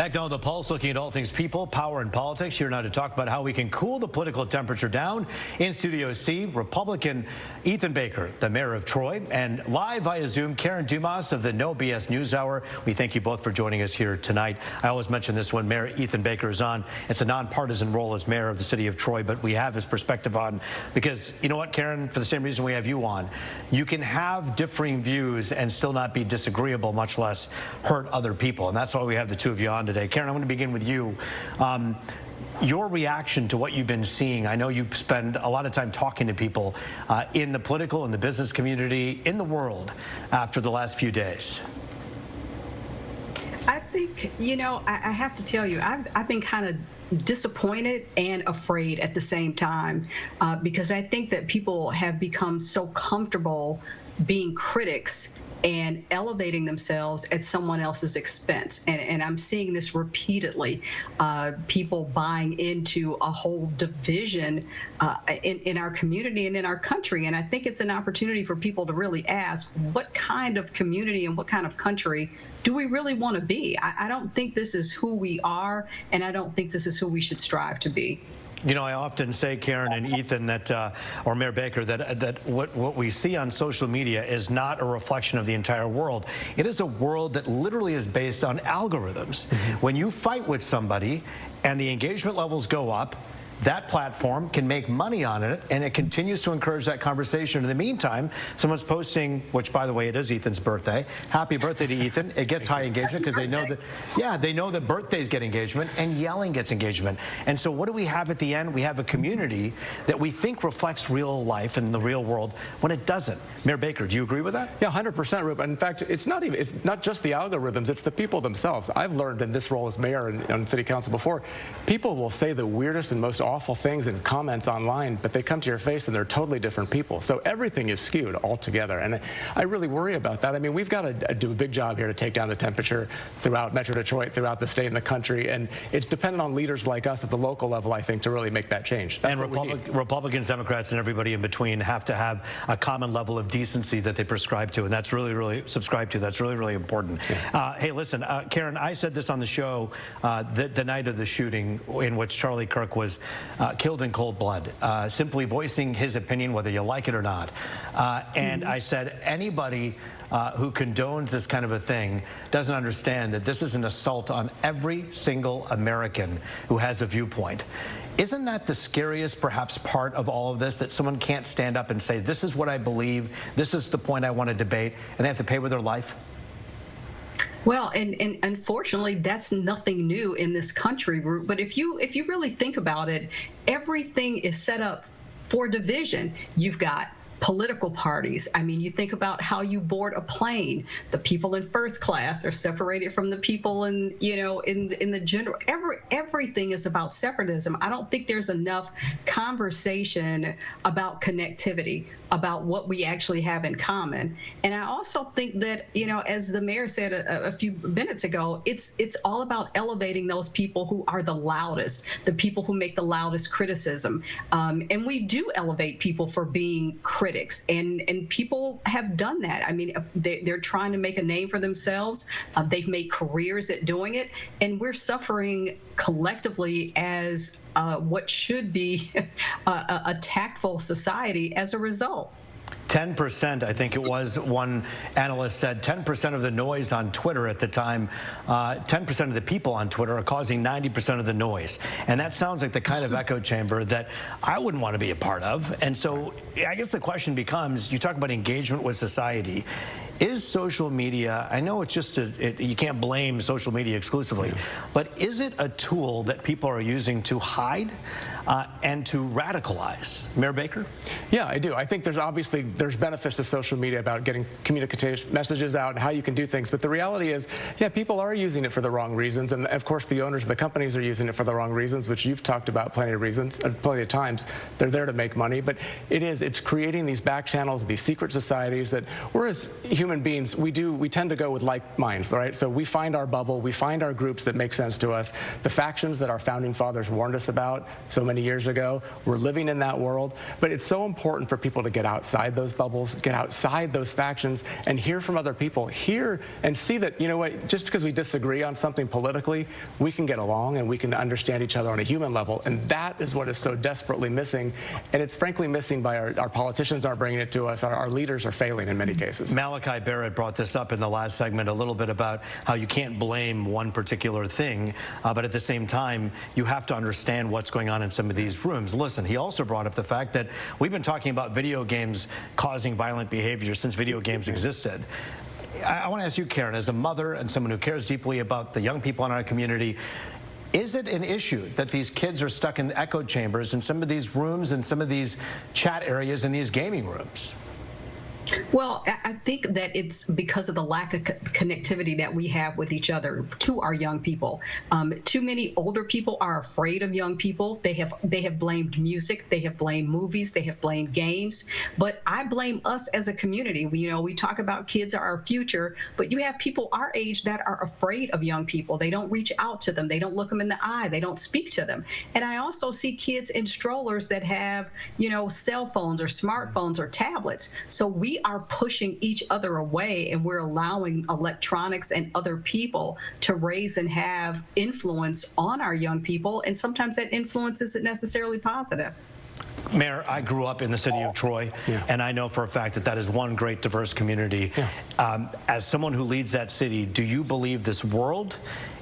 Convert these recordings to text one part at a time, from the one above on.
Back down the pulse, looking at all things people, power, and politics. Here now to talk about how we can cool the political temperature down. In Studio C, Republican Ethan Baker, the mayor of Troy, and live via Zoom, Karen Dumas of the No BS News Hour. We thank you both for joining us here tonight. I always mention this when Mayor Ethan Baker is on. It's a nonpartisan role as mayor of the city of Troy, but we have his perspective on, because you know what, Karen, for the same reason we have you on, you can have differing views and still not be disagreeable, much less hurt other people. And that's why we have the two of you on today. Karen, I'm going to begin with you. Your reaction to what you've been seeing. I know you spend a lot of time talking to people in the political and the business community in the world after the last few days. I think, you know, I have to tell you, I've been kind of disappointed and afraid at the same time because I think that people have become so comfortable being critics and elevating themselves at someone else's expense. And I'm seeing this repeatedly, people buying into a whole division in our community and in our country. And I think it's an opportunity for people to really ask, what kind of community and what kind of country do we really want to be? I don't think this is who we are, and I don't think this is who we should strive to be. You know, I often say, Karen and Ethan, that, or Mayor Baker, that what we see on social media is not a reflection of the entire world. It is a world that literally is based on algorithms. When you fight with somebody and the engagement levels go up, that platform can make money on it, and it continues to encourage that conversation. In the meantime, someone's posting, which, by the way, it is Ethan's birthday. Happy birthday to Ethan. It gets high engagement because they know that, yeah, they know that birthdays get engagement and yelling gets engagement. And so what do we have at the end? We have a community that we think reflects real life and the real world when it doesn't. Mayor Baker, do you agree with that? Yeah, 100%, Roop. In fact, it's not just the algorithms, it's the people themselves. I've learned in this role as mayor and on city council before, people will say the weirdest and most awful things in comments online, but they come to your face and they're totally different people. So everything is skewed altogether, and I really worry about that. I mean, we've got to do a big job here to take down the temperature throughout Metro Detroit, throughout the state and the country, and it's dependent on leaders like us at the local level, I think, to really make that change. That's and Republicans, Democrats, and everybody in between have to have a common level of decency that they prescribe to, and that's really subscribe to. That's really important. Yeah. Hey, listen, Karen, I said this on the show the night of the shooting in which Charlie Kirk was killed in cold blood, simply voicing his opinion, whether you like it or not. And I said, anybody who condones this kind of a thing doesn't understand that this is an assault on every single American who has a viewpoint. Isn't that the scariest, perhaps, part of all of this, that someone can't stand up and say, this is what I believe, this is the point I want to debate, and they have to pay with their life? Well, and unfortunately, that's nothing new in this country. But if you really think about it, everything is set up for division. You've got political parties. I mean, you think about how you board a plane. The people in first class are separated from the people in, you know, in the general. Everything is about separatism. I don't think there's enough conversation about connectivity, about what we actually have in common. And I also think that, you know, as the mayor said a few minutes ago, it's all about elevating those people who are the loudest, the people who make the loudest criticism. And we do elevate people for being critics, and people have done that. I mean, they're trying to make a name for themselves. They've made careers at doing it, and we're suffering collectively as what should be a tactful society as a result. 10%, I think it was, one analyst said, 10% of the noise on Twitter at the time, 10% of the people on Twitter are causing 90% of the noise. And that sounds like the kind of echo chamber that I wouldn't want to be a part of. And so I guess the question becomes, you talk about engagement with society. Is social media, I know it's just you can't blame social media exclusively, but is it a tool that people are using to hide and to radicalize? Mayor Baker? Yeah, I do. I think there's benefits to social media about getting communicative messages out and how you can do things. But the reality is, yeah, people are using it for the wrong reasons. And of course, the owners of the companies are using it for the wrong reasons, which you've talked about plenty of times. They're there to make money. But it's creating these back channels, these secret societies that we're, as human beings, we tend to go with like minds, right? So we find our bubble, we find our groups that make sense to us. The factions that our founding fathers warned us about so many many years ago. We're living in that world. But it's so important for people to get outside those bubbles, get outside those factions, and hear from other people. Hear and see that, you know what, just because we disagree on something politically, we can get along and we can understand each other on a human level. And that is what is so desperately missing. And it's frankly missing by our politicians aren't bringing it to us. Our leaders are failing in many cases. Malachi Barrett brought this up in the last segment a little bit about how you can't blame one particular thing, but at the same time, you have to understand what's going on in some of these rooms. Listen, he also brought up the fact that we've been talking about video games causing violent behavior since video games existed. I want to ask you, Karen, as a mother and someone who cares deeply about the young people in our community, is it an issue that these kids are stuck in echo chambers in some of these rooms and some of these chat areas in these gaming rooms? Well, I think that it's because of the lack of connectivity that we have with each other to our young people. Too many older people are afraid of young people. They have blamed music, they have blamed movies, they have blamed games. But I blame us as a community. We talk about kids are our future, but you have people our age that are afraid of young people. They don't reach out to them. They don't look them in the eye. They don't speak to them. And I also see kids in strollers that have, cell phones or smartphones or tablets. So we are pushing each other away, and we're allowing electronics and other people to raise and have influence on our young people, and sometimes that influence isn't necessarily positive. Mayor, I grew up in the city of Troy, and I know for a fact that that is one great diverse community. As someone who leads that city, do you believe this world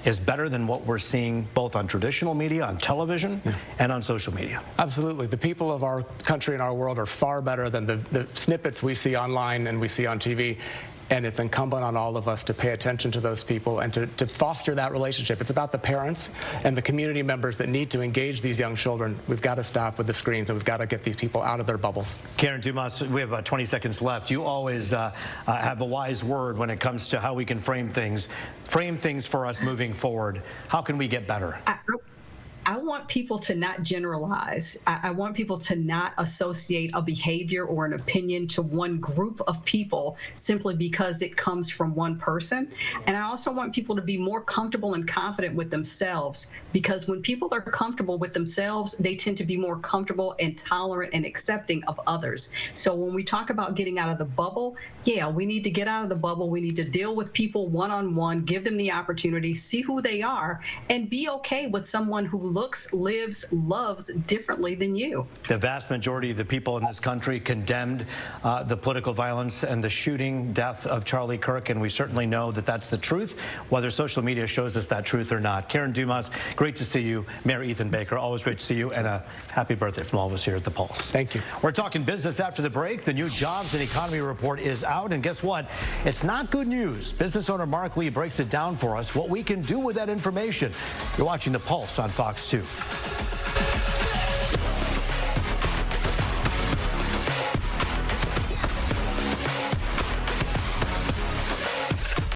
is better than what we're seeing both on traditional media, on television, and on social media? Absolutely. The people of our country and our world are far better than the snippets we see online and we see on TV. And it's incumbent on all of us to pay attention to those people and to foster that relationship. It's about the parents and the community members that need to engage these young children. We've got to stop with the screens, and we've got to get these people out of their bubbles. Karen Dumas, we have about 20 seconds left. You always have a wise word when it comes to how we can frame things for us moving forward. How can we get better? I want people to not generalize. I want people to not associate a behavior or an opinion to one group of people simply because it comes from one person. And I also want people to be more comfortable and confident with themselves, because when people are comfortable with themselves, they tend to be more comfortable and tolerant and accepting of others. So when we talk about getting out of the bubble, we need to get out of the bubble. We need to deal with people one-on-one, give them the opportunity, see who they are, and be okay with someone who looks, lives, loves differently than you. The vast majority of the people in this country condemned the political violence and the shooting death of Charlie Kirk, and we certainly know that that's the truth, whether social media shows us that truth or not. Karen Dumas, great to see you. Mayor Ethan Baker, always great to see you, and a happy birthday from all of us here at The Pulse. Thank you. We're talking business after the break. The new jobs and economy report is out, and guess what? It's not good news. Business owner Mark Lee breaks it down for us, what we can do with that information. You're watching The Pulse on Fox 2.